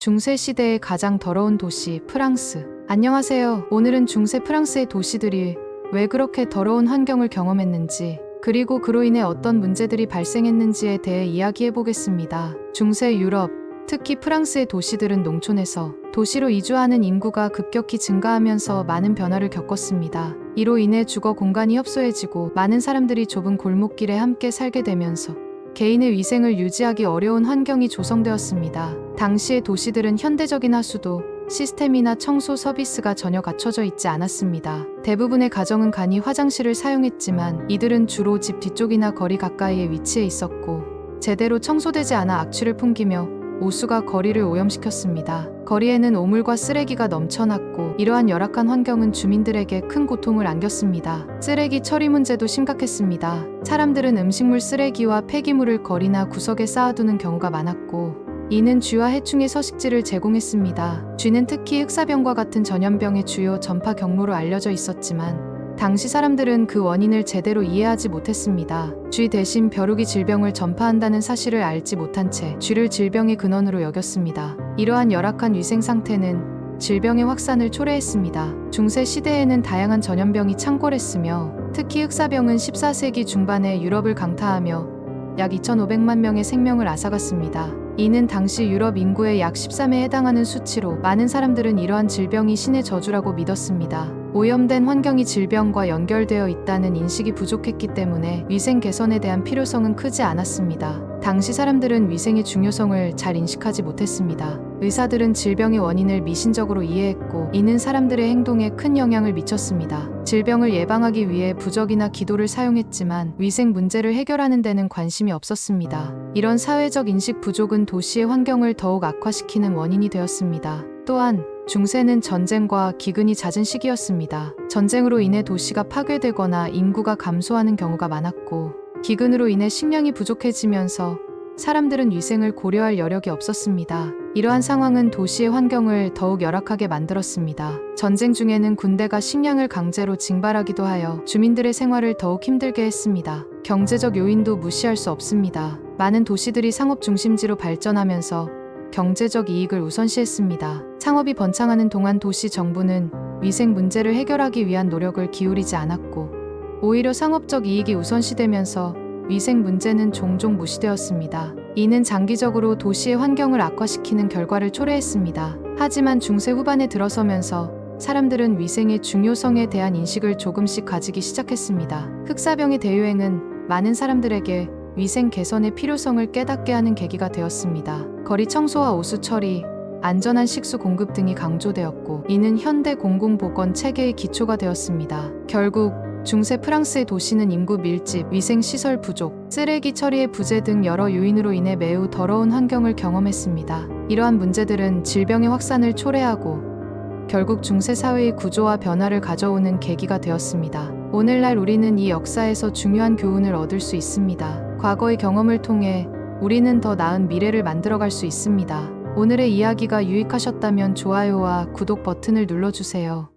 중세 시대의 가장 더러운 도시 프랑스. 안녕하세요. 오늘은 중세 프랑스의 도시들이 왜 그렇게 더러운 환경을 경험했는지, 그리고 그로 인해 어떤 문제들이 발생했는지에 대해 이야기해 보겠습니다. 중세 유럽, 특히 프랑스의 도시들은 농촌에서 도시로 이주하는 인구가 급격히 증가하면서 많은 변화를 겪었습니다. 이로 인해 주거 공간이 협소해지고 많은 사람들이 좁은 골목길에 함께 살게 되면서 개인의 위생을 유지하기 어려운 환경이 조성되었습니다. 당시의 도시들은 현대적인 하수도, 시스템이나 청소 서비스가 전혀 갖춰져 있지 않았습니다. 대부분의 가정은 간이 화장실을 사용했지만 이들은 주로 집 뒤쪽이나 거리 가까이에 위치해 있었고, 제대로 청소되지 않아 악취를 풍기며 오수가 거리를 오염시켰습니다. 거리에는 오물과 쓰레기가 넘쳐났고, 이러한 열악한 환경은 주민들에게 큰 고통을 안겼습니다. 쓰레기 처리 문제도 심각했습니다. 사람들은 음식물 쓰레기와 폐기물을 거리나 구석에 쌓아두는 경우가 많았고, 이는 쥐와 해충의 서식지를 제공했습니다. 쥐는 특히 흑사병과 같은 전염병의 주요 전파 경로로 알려져 있었지만, 당시 사람들은 그 원인을 제대로 이해하지 못했습니다. 쥐 대신 벼룩이 질병을 전파한다는 사실을 알지 못한 채 쥐를 질병의 근원으로 여겼습니다. 이러한 열악한 위생 상태는 질병의 확산을 초래했습니다. 중세 시대에는 다양한 전염병이 창궐했으며, 특히 흑사병은 14세기 중반에 유럽을 강타하며 약 2,500만 명의 생명을 앗아갔습니다. 이는 당시 유럽 인구의 약 13에 해당하는 수치로, 많은 사람들은 이러한 질병이 신의 저주라고 믿었습니다. 오염된 환경이 질병과 연결되어 있다는 인식이 부족했기 때문에 위생 개선에 대한 필요성은 크지 않았습니다. 당시 사람들은 위생의 중요성을 잘 인식하지 못했습니다. 의사들은 질병의 원인을 미신적으로 이해했고, 이는 사람들의 행동에 큰 영향을 미쳤습니다. 질병을 예방하기 위해 부적이나 기도를 사용했지만 위생 문제를 해결하는 데는 관심이 없었습니다. 이런 사회적 인식 부족은 도시의 환경을 더욱 악화시키는 원인이 되었습니다. 또한 중세는 전쟁과 기근이 잦은 시기였습니다. 전쟁으로 인해 도시가 파괴되거나 인구가 감소하는 경우가 많았고, 기근으로 인해 식량이 부족해지면서 사람들은 위생을 고려할 여력이 없었습니다. 이러한 상황은 도시의 환경을 더욱 열악하게 만들었습니다. 전쟁 중에는 군대가 식량을 강제로 징발하기도 하여 주민들의 생활을 더욱 힘들게 했습니다. 경제적 요인도 무시할 수 없습니다. 많은 도시들이 상업 중심지로 발전하면서 경제적 이익을 우선시했습니다. 상업이 번창하는 동안 도시 정부는 위생 문제를 해결하기 위한 노력을 기울이지 않았고, 오히려 상업적 이익이 우선시되면서 위생 문제는 종종 무시되었습니다. 이는 장기적으로 도시의 환경을 악화시키는 결과를 초래했습니다. 하지만 중세 후반에 들어서면서 사람들은 위생의 중요성에 대한 인식을 조금씩 가지기 시작했습니다. 흑사병의 대유행은 많은 사람들에게 위생 개선의 필요성을 깨닫게 하는 계기가 되었습니다. 거리 청소와 오수 처리, 안전한 식수 공급 등이 강조되었고, 이는 현대 공공보건 체계의 기초가 되었습니다. 결국 중세 프랑스의 도시는 인구 밀집, 위생 시설 부족, 쓰레기 처리의 부재 등 여러 요인으로 인해 매우 더러운 환경을 경험했습니다. 이러한 문제들은 질병의 확산을 초래하고 결국 중세 사회의 구조와 변화를 가져오는 계기가 되었습니다. 오늘날 우리는 이 역사에서 중요한 교훈을 얻을 수 있습니다. 과거의 경험을 통해 우리는 더 나은 미래를 만들어갈 수 있습니다. 오늘의 이야기가 유익하셨다면 좋아요와 구독 버튼을 눌러주세요.